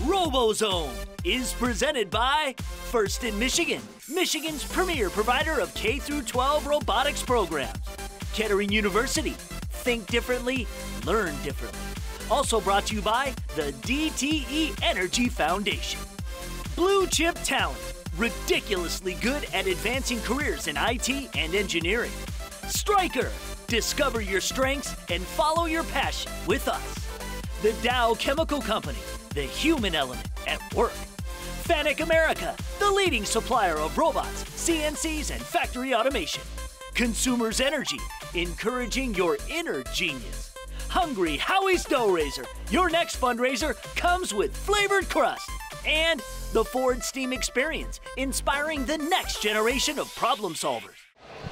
Robozone is presented by First in Michigan, Michigan's premier provider of K-12 robotics programs. Kettering University, think differently, learn differently. Also brought to you by the DTE Energy Foundation. Blue Chip Talent, ridiculously good at advancing careers in IT and engineering. Stryker, discover your strengths and follow your passion with us. The Dow Chemical Company, the human element at work. Fanuc America, the leading supplier of robots, CNCs, and factory automation. Consumers Energy, encouraging your inner genius. Hungry Howie's Dough Raiser, your next fundraiser comes with flavored crust. And the Ford Steam Experience, inspiring the next generation of problem solvers.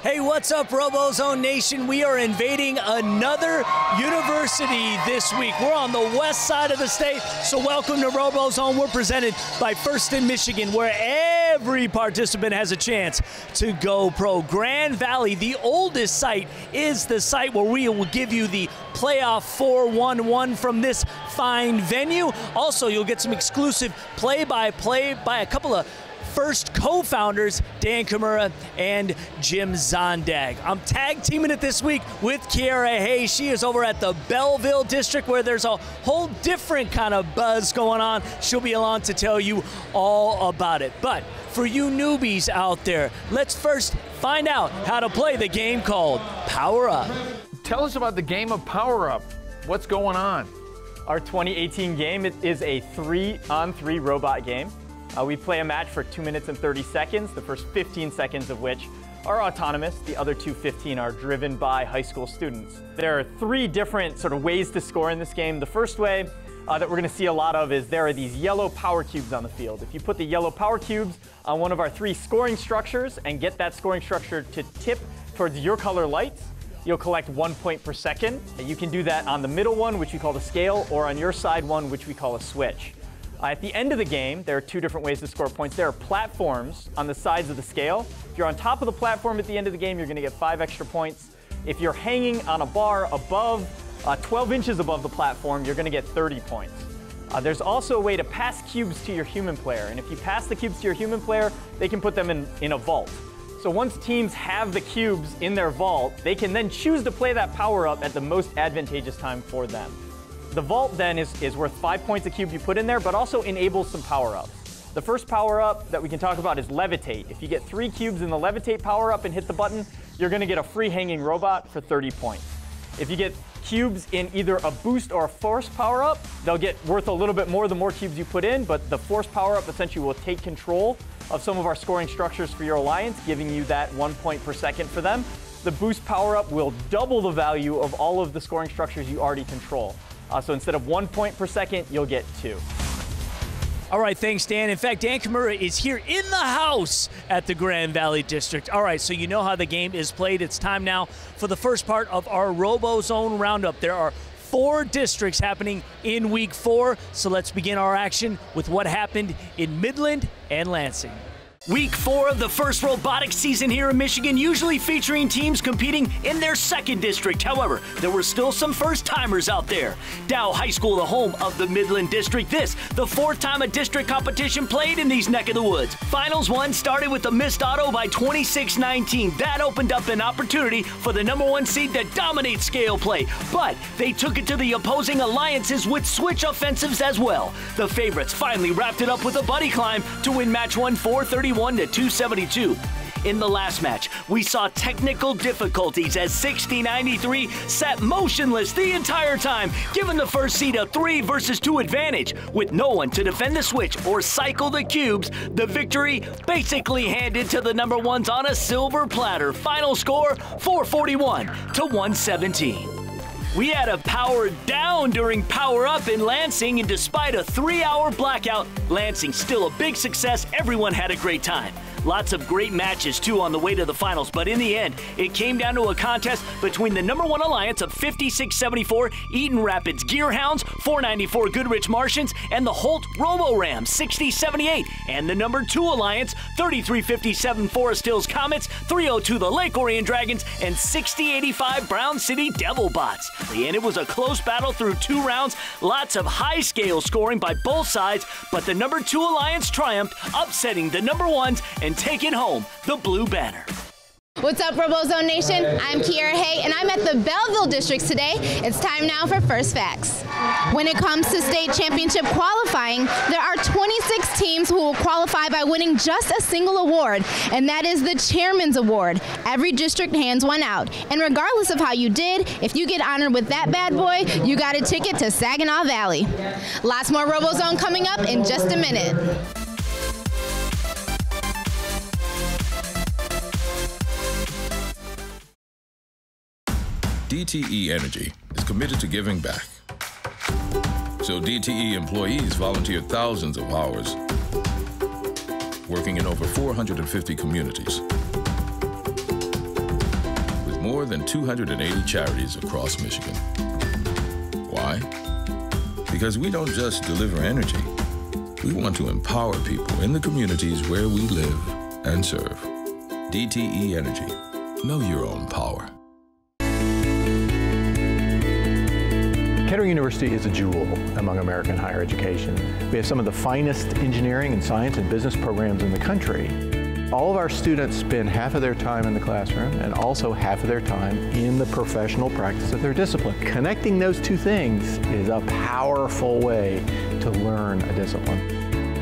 Hey, what's up, Robozone Nation? We are invading another university this week. We're on the west side of the state, so welcome to Robozone. We're presented by First in Michigan, where every participant has a chance to go pro. Grand Valley, the oldest site, is the site where we will give you the playoff 4-1-1 from this fine venue. Also, you'll get some exclusive play-by-play by a couple of First co-founders, Dan Kimura and Jim Zondag. I'm tag teaming it this week with Kiara Hayes. She is over at the Belleville district where there's a whole different kind of buzz going on. She'll be along to tell you all about it. But for you newbies out there, let's first find out how to play the game called Power Up. Tell us about the game of Power Up. What's going on? Our 2018 game is a 3-on-3 robot game. We play a match for 2 minutes and 30 seconds, the first 15 seconds of which are autonomous. The other 15 are driven by high school students. There are 3 different sort of ways to score in this game. The first way that we're going to see a lot of is there are these yellow power cubes on the field. If you put the yellow power cubes on one of our 3 scoring structures and get that scoring structure to tip towards your color lights, you'll collect 1 point per second. You can do that on the middle one, which we call the scale, or on your side one, which we call a switch. At the end of the game, there are 2 different ways to score points. There are platforms on the sides of the scale. If you're on top of the platform at the end of the game, you're going to get 5 extra points. If you're hanging on a bar above, 12 inches above the platform, you're going to get 30 points. There's also a way to pass cubes to your human player. And if you pass the cubes to your human player, they can put them in a vault. So once teams have the cubes in their vault, they can then choose to play that power up at the most advantageous time for them. The vault then is worth 5 points a cube you put in there, but also enables some power-ups. The first power-up that we can talk about is Levitate. If you get 3 cubes in the Levitate power-up and hit the button, you're going to get a free hanging robot for 30 points. If you get cubes in either a boost or a force power-up, they'll get worth a little bit more the more cubes you put in, but the force power-up essentially will take control of some of our scoring structures for your alliance, giving you that 1 point per second for them. The boost power-up will double the value of all of the scoring structures you already control. So instead of 1 point per second, you'll get 2. All right, thanks, Dan. In fact, Dan Kimura is here in the house at the Grand Valley District. All right, so you know how the game is played. It's time now for the first part of our Robozone Roundup. There are 4 districts happening in Week 4, so let's begin our action with what happened in Midland and Lansing. Week 4 of the first robotics season here in Michigan, usually featuring teams competing in their second district. However, there were still some first-timers out there. Dow High School, the home of the Midland District. This, the 4th time a district competition played in these neck of the woods. Finals 1 started with a missed auto by 26-19. That opened up an opportunity for the #1 seed to dominate scale play. But they took it to the opposing alliances with switch offensives as well. The favorites finally wrapped it up with a buddy climb to win match 1 431 to 272. In the last match, we saw technical difficulties as 6093 sat motionless the entire time, giving the first seed a 3 versus 2 advantage. With no one to defend the switch or cycle the cubes, the victory basically handed to the #1s on a silver platter. Final score, 441 to 117. We had a power down during Power Up in Lansing, and despite a 3-hour blackout, Lansing still a big success. Everyone had a great time. Lots of great matches, too, on the way to the finals, but in the end, it came down to a contest between the number 1 alliance of 5674 Eaton Rapids Gearhounds, 494 Goodrich Martians, and the Holt Robo-Rams, 6078, and the number 2 alliance, 3357 Forest Hills Comets, 302 the Lake Orion Dragons, and 6085 Brown City Devilbots. And it was a close battle through 2 rounds, lots of high-scale scoring by both sides, but the number 2 alliance triumphed, upsetting the number 1s and taking home the blue banner. What's up, Robozone Nation? I'm Kiera Hay, and I'm at the Belleville District today. It's time now for First Facts. When it comes to state championship qualifying, there are 26 teams who will qualify by winning just a single award, and that is the Chairman's Award. Every district hands one out, and regardless of how you did, if you get honored with that bad boy, you got a ticket to Saginaw Valley. Lots more Robozone coming up in just a minute. DTE Energy is committed to giving back. So DTE employees volunteered thousands of hours, working in over 450 communities, with more than 280 charities across Michigan. Why? Because we don't just deliver energy. We want to empower people in the communities where we live and serve. DTE Energy. Know your own power. Kettering University is a jewel among American higher education. We have some of the finest engineering and science and business programs in the country. All of our students spend half of their time in the classroom and also half of their time in the professional practice of their discipline. Connecting those two things is a powerful way to learn a discipline.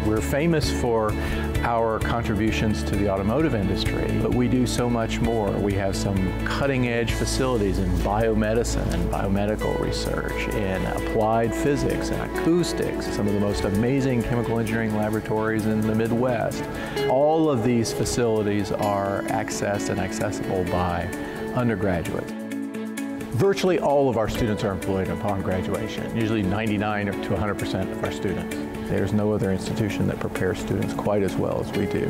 We're famous for our contributions to the automotive industry, but we do so much more. We have some cutting-edge facilities in biomedicine and biomedical research, in applied physics and acoustics, some of the most amazing chemical engineering laboratories in the Midwest. All of these facilities are accessed and accessible by undergraduates. Virtually all of our students are employed upon graduation, usually 99 to 100% of our students. There's no other institution that prepares students quite as well as we do.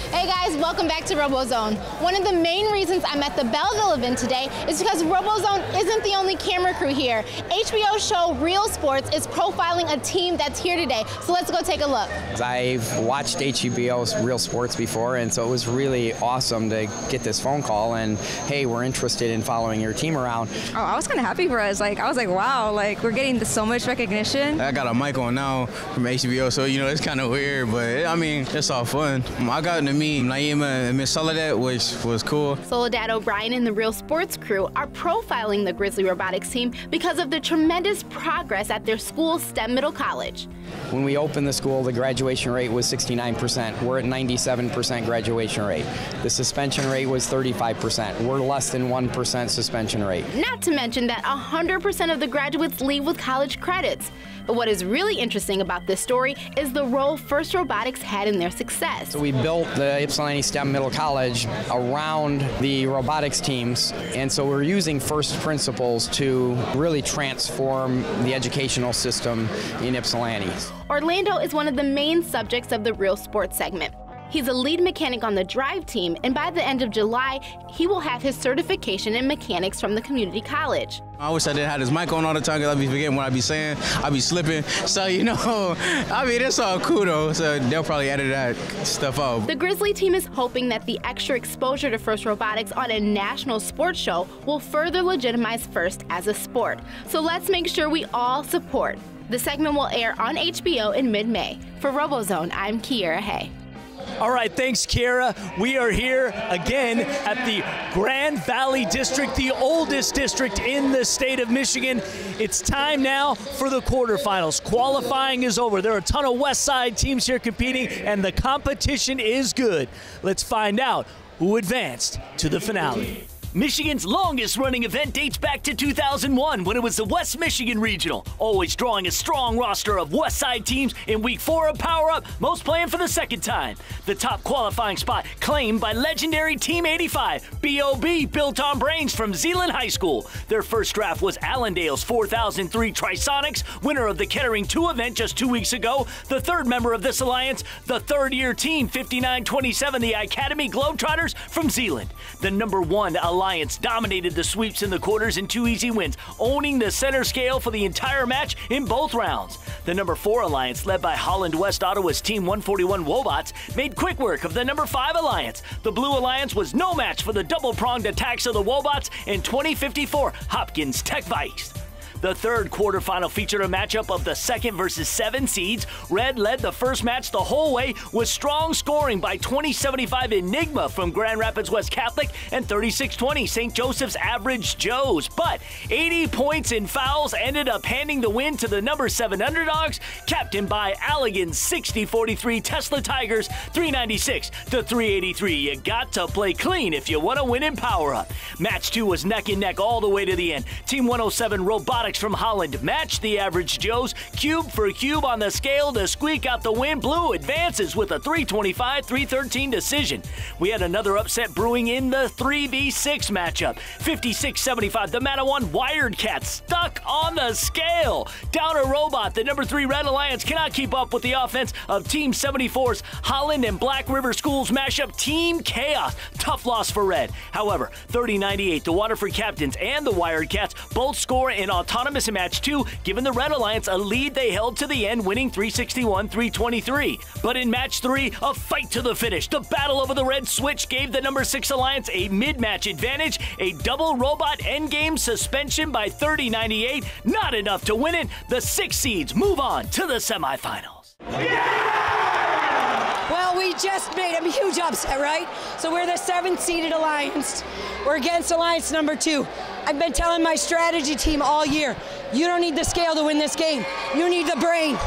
Hey guys, welcome back to Robozone. One of the main reasons I'm at the Belleville event today is because Robozone isn't the only camera crew here. HBO show Real Sports is profiling a team that's here today, so let's go take a look. I've watched HBO's Real Sports before, and so it was really awesome to get this phone call and, hey, we're interested in following your team around. Oh, I was kind of happy for us. I was like, wow, we're getting so much recognition. I got a mic on now from HBO, so, it's kind of weird, but, it's all fun. I got to meet Naima and Miss Soledad, which was cool. Soledad O'Brien and the Real Sports crew are profiling the Grizzly Robotics team because of the tremendous progress at their school's STEM Middle College. When we opened the school, the graduation rate was 69%. We're at 97% graduation rate. The suspension rate was 35%. We're less than 1% suspension rate. Not to mention that 100% of the graduates leave with college credits. But what is really interesting about this story is the role First Robotics had in their success. So we built the Ypsilanti STEM Middle College around the robotics teams, and so we're using first principles to really transform the educational system in Ypsilanti. Orlando is one of the main subjects of the Real Sports segment. He's a lead mechanic on the drive team, and by the end of July, he will have his certification in mechanics from the community college. I wish I didn't have this mic on all the time because I'd be forgetting what I'd be saying. I'd be slipping. So, it's all cool though. So they'll probably edit that stuff out. The Grizzly team is hoping that the extra exposure to First Robotics on a national sports show will further legitimize First as a sport. So let's make sure we all support. The segment will air on HBO in mid-May. For Robozone, I'm Kiera Hay. All right, thanks, Kiera. We are here again at the Grand Valley District, the oldest district in the state of Michigan. It's time now for the quarterfinals. Qualifying is over. There are a ton of West Side teams here competing, and the competition is good. Let's find out who advanced to the finale. Michigan's longest-running event dates back to 2001 when it was the West Michigan Regional, always drawing a strong roster of West Side teams in Week 4 of Power Up, most playing for the second time. The top qualifying spot claimed by legendary Team 85, B.O.B. built on brains from Zeeland High School. Their first draft was Allendale's 4003 Trisonics, winner of the Kettering 2 event just 2 weeks ago. The third member of this alliance, the third-year team 5927, the Academy Globetrotters from Zeeland. The number 1 alliance dominated the sweeps in the quarters in 2 easy wins, owning the center scale for the entire match in both rounds. The number 4 alliance, led by Holland West Ottawa's Team 141 Wobots, made quick work of the number 5 alliance. The Blue Alliance was no match for the double-pronged attacks of the Wobots in 2054 Hopkins Tech Vice. The third quarterfinal featured a matchup of the 2nd versus 7 seeds. Red led the first match the whole way with strong scoring by 2075 Enigma from Grand Rapids West Catholic and 3620 St. Joseph's Average Joes. But 80 points in fouls ended up handing the win to the number 7 underdogs, captained by Allegan's 6043 Tesla Tigers 396 to 383. You got to play clean if you want to win in Power Up. Match 2 was neck and neck all the way to the end. Team 107 Robotics from Holland matched the Average Joes cube for cube on the scale to squeak out the win. Blue advances with a 325-313 decision. We had another upset brewing in the 3v6 matchup. 56-75, the Manawan Wired Cats stuck on the scale. Down a robot, the number 3 Red Alliance cannot keep up with the offense of Team 74's Holland and Black River Schools mashup Team Chaos. Tough loss for Red. However, 30-98, the Waterford Captains and the Wired Cats both score in autonomous in match 2, giving the Red Alliance a lead they held to the end, winning 361-323. But in match 3, a fight to the finish. The battle over the red switch gave the number 6 Alliance a mid-match advantage. A double robot endgame suspension by 30-98. Not enough to win it. The 6 seeds move on to the semifinals. Well, we just made a huge upset, right? So we're the 7th-seeded alliance. We're against alliance number 2. I've been telling my strategy team all year, you don't need the scale to win this game. You need the brain.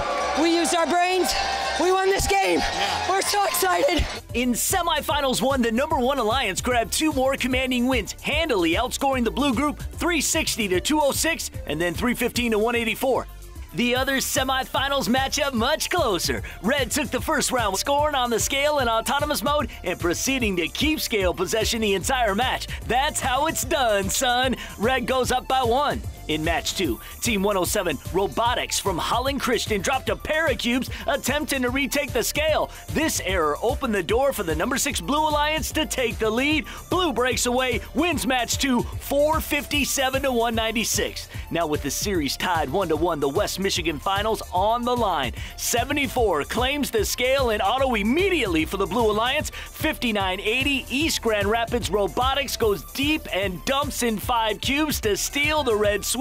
We used our brains. We won this game. We're so excited. In semifinals 1, the number 1 alliance grabbed 2 more commanding wins, handily outscoring the blue group 360 to 206 and then 315 to 184. The other semifinals matchup much closer. Red took the first round, scoring on the scale in autonomous mode and proceeding to keep scale possession the entire match. That's how it's done, son. Red goes up by 1. In match 2, Team 107 Robotics from Holland Christian dropped a pair of cubes attempting to retake the scale. This error opened the door for the number 6 Blue Alliance to take the lead. Blue breaks away, wins match 2, 457 to 196. Now with the series tied 1-1, the West Michigan Finals on the line. 74 claims the scale in auto immediately for the Blue Alliance. 59-80, East Grand Rapids Robotics goes deep and dumps in 5 cubes to steal the red switch.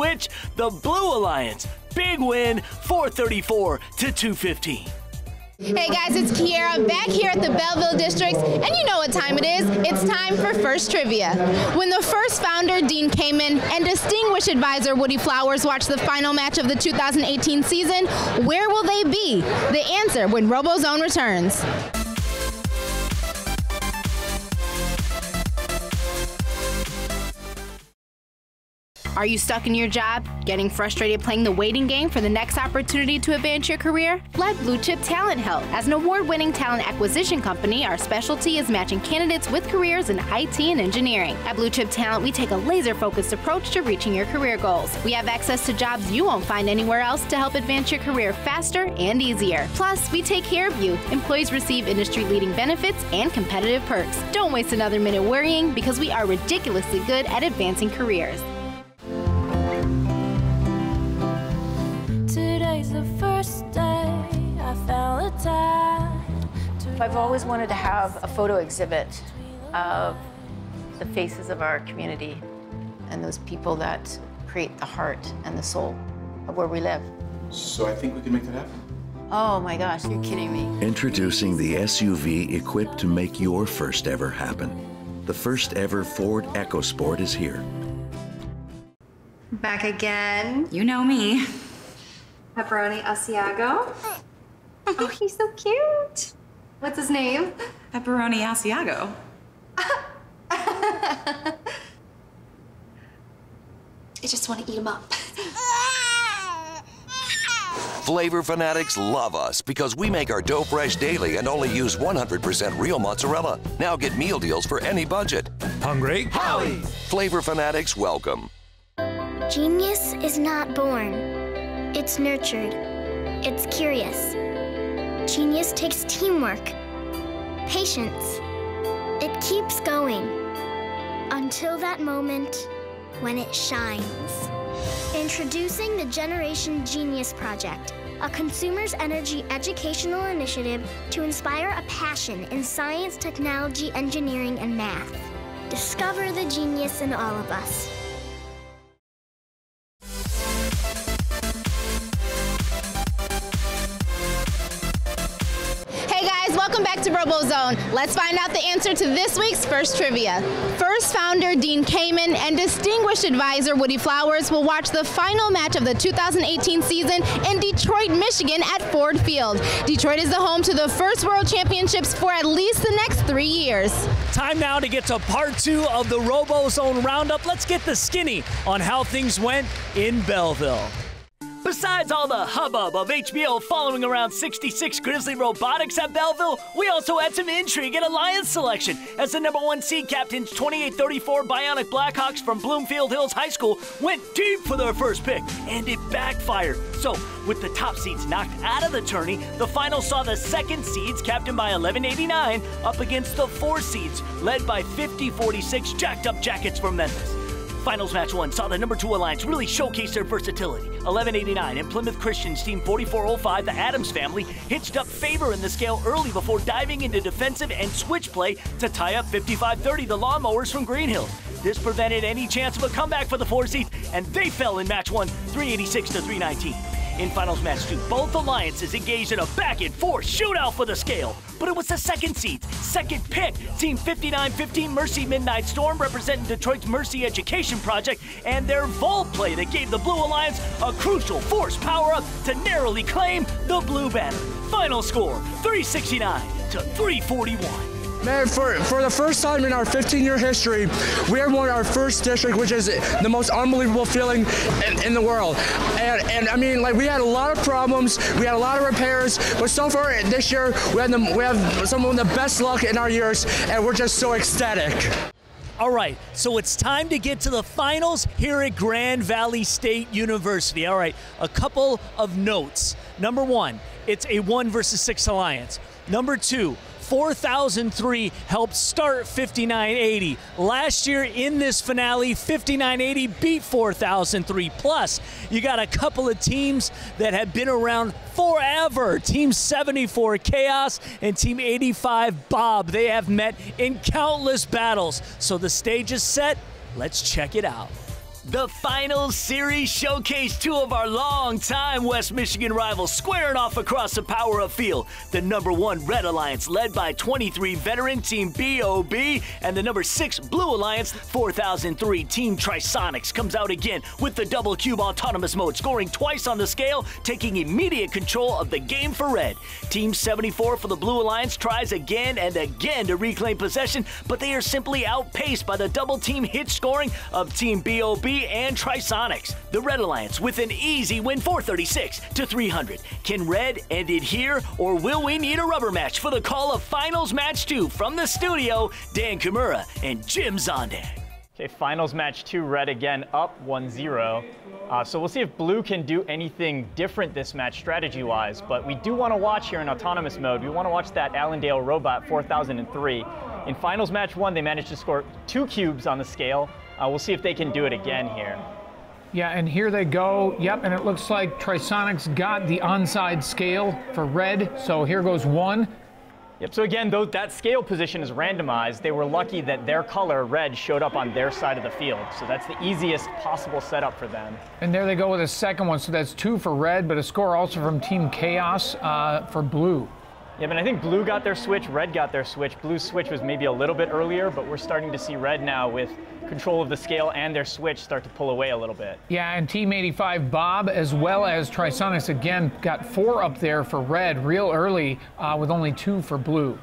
The Blue Alliance, big win, 434 to 215. Hey guys, it's Kiera back here at the Belleville Districts, and you know what time it is. It's time for First Trivia. When the first founder, Dean Kamen, and distinguished advisor, Woody Flowers, watched the final match of the 2018 season, where will they be? The answer when Robozone returns. Are you stuck in your job? Getting frustrated playing the waiting game for the next opportunity to advance your career? Let Blue Chip Talent help. As an award-winning talent acquisition company, our specialty is matching candidates with careers in IT and engineering. At Blue Chip Talent, we take a laser-focused approach to reaching your career goals. We have access to jobs you won't find anywhere else to help advance your career faster and easier. Plus, we take care of you. Employees receive industry-leading benefits and competitive perks. Don't waste another minute worrying, because we are ridiculously good at advancing careers. Today's the first day I found the time. I've always wanted to have a photo exhibit of the faces of our community and those people that create the heart and the soul of where we live. So I think we can make that happen. Oh my gosh, you're kidding me. Introducing the SUV equipped to make your first ever happen. The first ever Ford EcoSport is here. Back again. You know me. Pepperoni Asiago. Oh, he's so cute. What's his name? Pepperoni Asiago. I just want to eat them up. Flavor fanatics love us because we make our dough fresh daily and only use 100% real mozzarella. Now get meal deals for any budget. Hungry? Howie! Flavor fanatics welcome. Genius is not born. It's nurtured. It's curious. Genius takes teamwork, patience. It keeps going until that moment when it shines. Introducing the Generation Genius Project, a consumer's energy educational initiative to inspire a passion in science, technology, engineering, and math. Discover the genius in all of us. Welcome back to Robozone. Let's find out the answer to this week's first trivia. First founder Dean Kamen and distinguished advisor Woody Flowers will watch the final match of the 2018 season in Detroit, Michigan at Ford Field. Detroit is the home to the first World Championships for at least the next 3 years. Time now to get to part 2 of the Robozone Roundup. Let's get the skinny on how things went in Belleville. Besides all the hubbub of HBO following around 66 Grizzly Robotics at Belleville, we also had some intrigue and alliance selection as the #1 seed captains 2834 Bionic Blackhawks from Bloomfield Hills High School went deep for their first pick, and it backfired. So, with the top seeds knocked out of the tourney, the final saw the second seeds, captained by 1189, up against the 4 seeds, led by 5046 Jacked Up Jackets from Memphis. Finals match 1 saw the #2 alliance really showcase their versatility. 1189 and Plymouth Christian's team 4405, the Adams family, hitched up favor in the scale early before diving into defensive and switch play to tie up 5530, the Lawnmowers from Green Hills. This prevented any chance of a comeback for the 4 seeds, and they fell in match 1, 386 to 319. In finals match 2, both alliances engaged in a back-and-forth shootout for the scale. But it was the second seed's second pick, Team 5915 Mercy Midnight Storm, representing Detroit's Mercy Education Project, and their vault play that gave the Blue Alliance a crucial force power-up to narrowly claim the Blue Banner. Final score, 369 to 341. Man, for the first time in our 15-year history, we have won our first district, which is the most unbelievable feeling in the world. And I mean, like, we had a lot of problems, we had a lot of repairs, but so far this year, we have some of the best luck in our years, and we're just so ecstatic. All right, so it's time to get to the finals here at Grand Valley State University. All right, a couple of notes. Number 1, it's a 1 versus 6 alliance. Number 2, 4003 helped start 5980. Last year in this finale, 5980 beat 4003. Plus, you got a couple of teams that have been around forever. Team 74 Chaos and Team 85 Bob. They have met in countless battles. So the stage is set. Let's check it out. The finals series showcased 2 of our longtime West Michigan rivals squaring off across the power-up field. The #1 Red Alliance, led by 23 veteran Team BOB, and the #6 Blue Alliance, 4003 Team Trisonics, comes out again with the double cube autonomous mode, scoring twice on the scale, taking immediate control of the game for Red. Team 74 for the Blue Alliance tries again and again to reclaim possession, but they are simply outpaced by the double team hit scoring of Team BOB and Trisonics. The Red Alliance with an easy win, 436 to 300. Can Red end it here, or will we need a rubber match for the call of finals match 2? From the studio, Dan Kimura and Jim Zondag. Okay, finals match 2, Red again up 1-0. So we'll see if Blue can do anything different this match strategy-wise, but we do want to watch here in autonomous mode. We want to watch that Allendale Robot 4003. In finals match 1, they managed to score 2 cubes on the scale. We'll see if they can do it again here. Yeah, and here they go. Yep, and it looks like Trisonics got the onside scale for Red, so here goes 1. Yep, so again, that scale position is randomized. They were lucky that their color, Red, showed up on their side of the field. So that's the easiest possible setup for them. And there they go with a second one, so that's 2 for Red, but a score also from Team Chaos for Blue. Yeah, but I think Blue got their switch, Red got their switch. Blue's switch was maybe a little bit earlier, but we're starting to see Red now with control of the scale and their switch start to pull away a little bit. Yeah, and Team 85 Bob, as well as Trisonics, again, got 4 up there for Red real early with only 2 for Blue.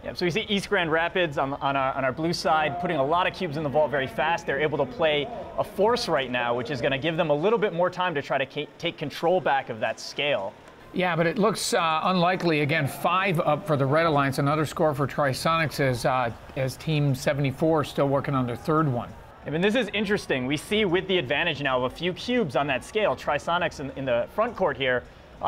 Yeah, so we see East Grand Rapids on our blue side putting a lot of cubes in the vault very fast. They're able to play a force right now, which is going to give them a little bit more time to try to take control back of that scale. Yeah, but it looks unlikely. Again, 5 up for the Red Alliance. Another score for Trisonics as Team 74 still working on their third one. I mean, this is interesting. We see with the advantage now of a few cubes on that scale, Trisonics in the front court here,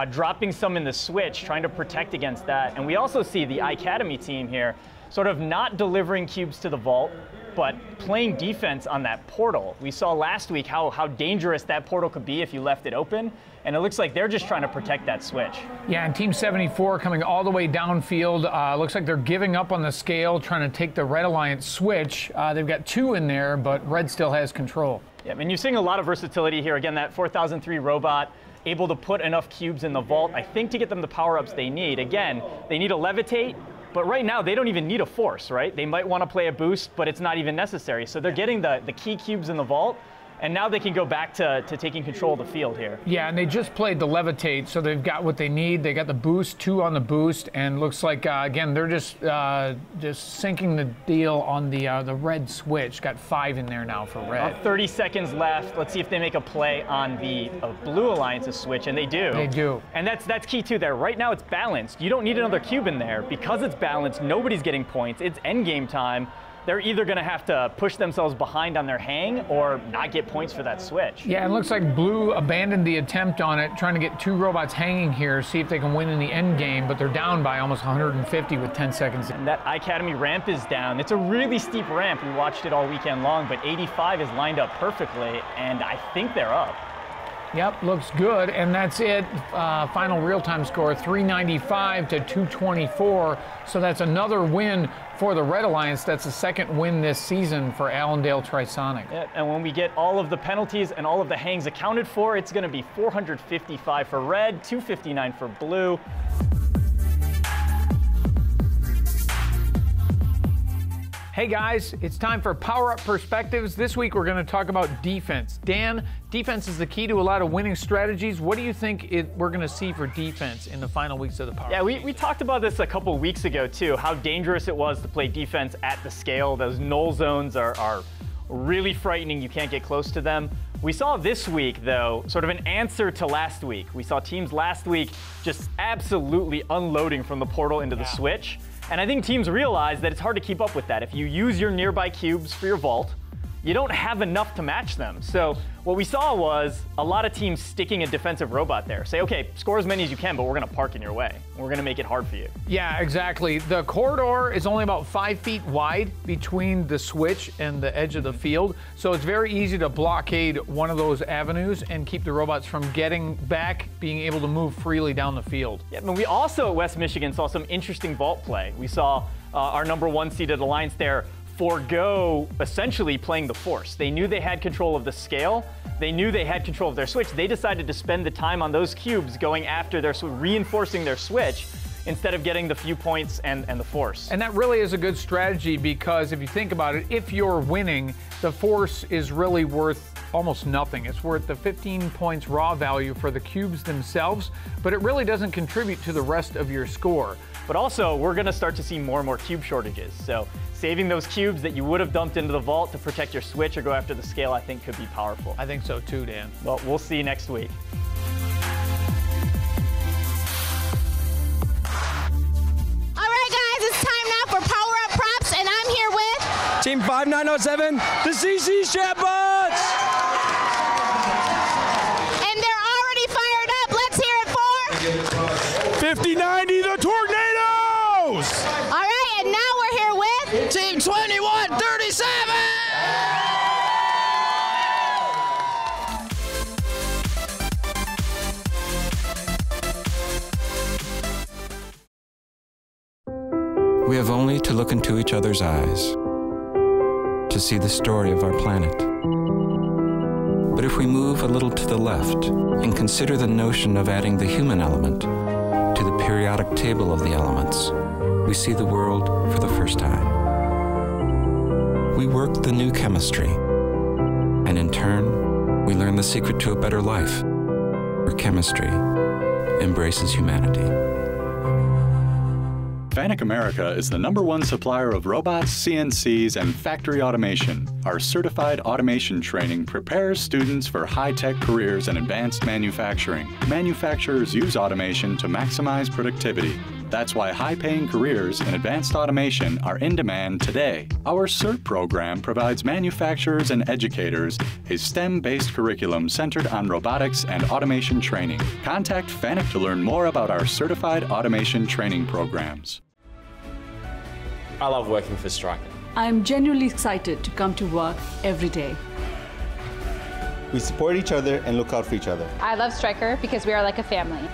dropping some in the switch, trying to protect against that. And we also see the iAcademy team here sort of not delivering cubes to the vault, but playing defense on that portal. We saw last week how dangerous that portal could be if you left it open, and it looks like they're just trying to protect that switch. Yeah, and Team 74 coming all the way downfield. Looks like they're giving up on the scale, trying to take the Red Alliance switch. They've got 2 in there, but Red still has control. Yeah, and you're seeing a lot of versatility here. Again, that 4003 robot, able to put enough cubes in the vault, I think, to get them the power-ups they need. Again, they need a levitate, but right now they don't even need a force, right? They might want to play a boost, but it's not even necessary. So they're getting the key cubes in the vault, and now they can go back to taking control of the field here. Yeah, and they just played the levitate, so they've got what they need. They got the boost, 2 on the boost, and looks like, again, they're just sinking the deal on the red switch. Got 5 in there now for red. About 30 seconds left. Let's see if they make a play on the Blue Alliance's switch, and they do. They do. And that's key, too, there. Right now, it's balanced. You don't need another cube in there. Because it's balanced, nobody's getting points. It's endgame time. They're either going to have to push themselves behind on their hang or not get points for that switch. Yeah, it looks like Blue abandoned the attempt on it, trying to get 2 robots hanging here, see if they can win in the end game, but they're down by almost 150 with 10 seconds. And that iAcademy ramp is down. It's a really steep ramp. We watched it all weekend long, but 85 is lined up perfectly, and I think they're up. Yep, looks good, and that's it. Final real-time score, 395 to 224. So that's another win for the Red Alliance. That's the 2nd win this season for Allendale Trisonic. Yeah, and when we get all of the penalties and all of the hangs accounted for, it's going to be 455 for Red, 259 for Blue. Hey guys, it's time for Power Up Perspectives. This week we're going to talk about defense. Dan, defense is the key to a lot of winning strategies. What do you think we're going to see for defense in the final weeks of the Power Up? Yeah, we talked about this a couple weeks ago too, how dangerous it was to play defense at the scale. Those null zones are really frightening. You can't get close to them. We saw this week, though, sort of an answer to last week. We saw teams last week just absolutely unloading from the portal into the switch. And I think teams realize that it's hard to keep up with that. If you use your nearby cubes for your vault, you don't have enough to match them. So what we saw was a lot of teams sticking a defensive robot there. Say, okay, score as many as you can, but we're going to park in your way. We're going to make it hard for you. Yeah, exactly. The corridor is only about 5 feet wide between the switch and the edge of the field. So it's very easy to blockade one of those avenues and keep the robots from getting back, being able to move freely down the field. Yeah, but we also at West Michigan saw some interesting vault play. We saw our #1 seeded Alliance there forego essentially playing the force. They knew they had control of the scale. They knew they had control of their switch. They decided to spend the time on those cubes going after their reinforcing their switch instead of getting the few points and the force. And that really is a good strategy because if you think about it, if you're winning, the force is really worth almost nothing. It's worth the 15 points raw value for the cubes themselves, but it really doesn't contribute to the rest of your score. But also, we're going to start to see more and more cube shortages. So saving those cubes that you would have dumped into the vault to protect your switch or go after the scale, I think could be powerful. I think so too, Dan. Well, we'll see you next week. All right, guys, it's time now for Power Up Props, and I'm here with Team 5907, the CC Chatbots! And they're already fired up. Let's hear it for 5090, the Tornadoes! All right, and now we're here with Team 2137! We have only to look into each other's eyes to see the story of our planet. But if we move a little to the left and consider the notion of adding the human element to the periodic table of the elements, we see the world for the first time. We work the new chemistry, and in turn, we learn the secret to a better life, where chemistry embraces humanity. FANUC America is the #1 supplier of robots, CNCs, and factory automation. Our certified automation training prepares students for high-tech careers in advanced manufacturing. Manufacturers use automation to maximize productivity. That's why high-paying careers in advanced automation are in demand today. Our CERT program provides manufacturers and educators a STEM-based curriculum centered on robotics and automation training. Contact FANUC to learn more about our certified automation training programs. I love working for Stryker. I'm genuinely excited to come to work every day. We support each other and look out for each other. I love Stryker because we are like a family.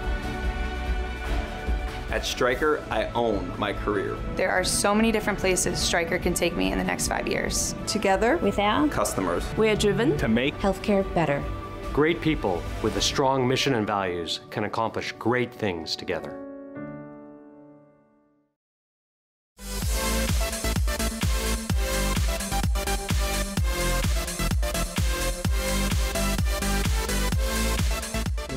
At Stryker, I own my career. There are so many different places Stryker can take me in the next 5 years. Together, with our customers, we are driven to make healthcare better. Great people with a strong mission and values can accomplish great things together.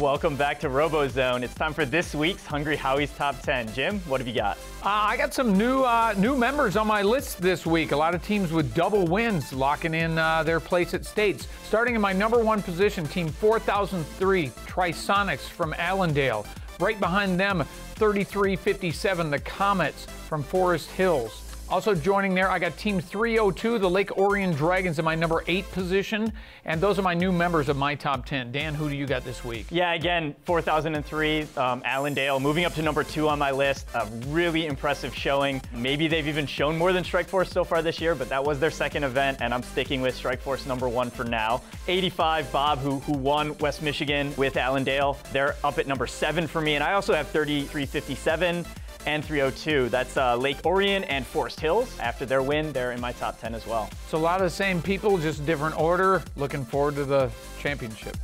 Welcome back to Robozone. It's time for this week's Hungry Howie's Top 10. Jim, what have you got? I got some new members on my list this week. A lot of teams with double wins locking in their place at states. Starting in my #1 position, Team 4003, Trisonics from Allendale. Right behind them, 3357, the Comets from Forest Hills. Also joining there, I got Team 302, the Lake Orion Dragons in my #8 position. And those are my new members of my top 10. Dan, who do you got this week? Yeah, again, 4003, Allendale, moving up to #2 on my list. A really impressive showing. Maybe they've even shown more than Strikeforce so far this year, but that was their second event, and I'm sticking with Strikeforce #1 for now. 85, Bob, who won West Michigan with Allendale. They're up at #7 for me, and I also have 3357. And 302. That's Lake Orion and Forest Hills. After their win, they're in my top 10 as well. So a lot of the same people, just different order. Looking forward to the championship.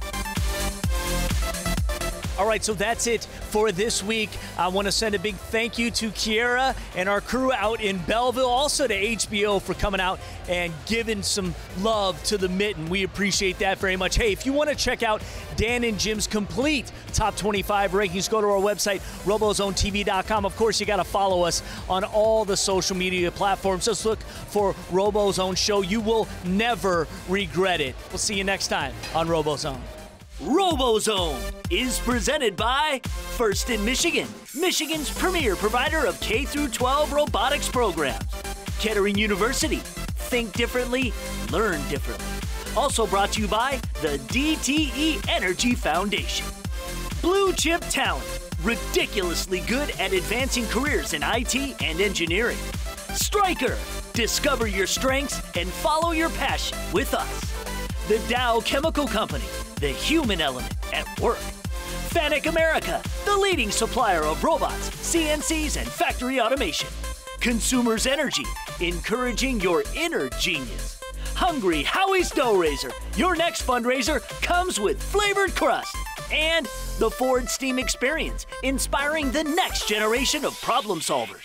All right, so that's it for this week. I want to send a big thank you to Kiera and our crew out in Belleville, also to HBO for coming out and giving some love to the Mitten. We appreciate that very much. Hey, if you want to check out Dan and Jim's complete top 25 rankings, go to our website, robozonetv.com. Of course, you got to follow us on all the social media platforms. Just look for Robozone Show. You will never regret it. We'll see you next time on Robozone. Robozone is presented by First in Michigan, Michigan's premier provider of K-12 robotics programs. Kettering University, think differently, learn differently. Also brought to you by the DTE Energy Foundation. Blue Chip Talent, ridiculously good at advancing careers in IT and engineering. Stryker, discover your strengths and follow your passion with us. The Dow Chemical Company, the human element at work. FANUC America, the leading supplier of robots, CNCs, and factory automation. Consumers Energy, encouraging your inner genius. Hungry Howie's Dough Raiser, your next fundraiser comes with flavored crust. And the Ford Steam Experience, inspiring the next generation of problem solvers.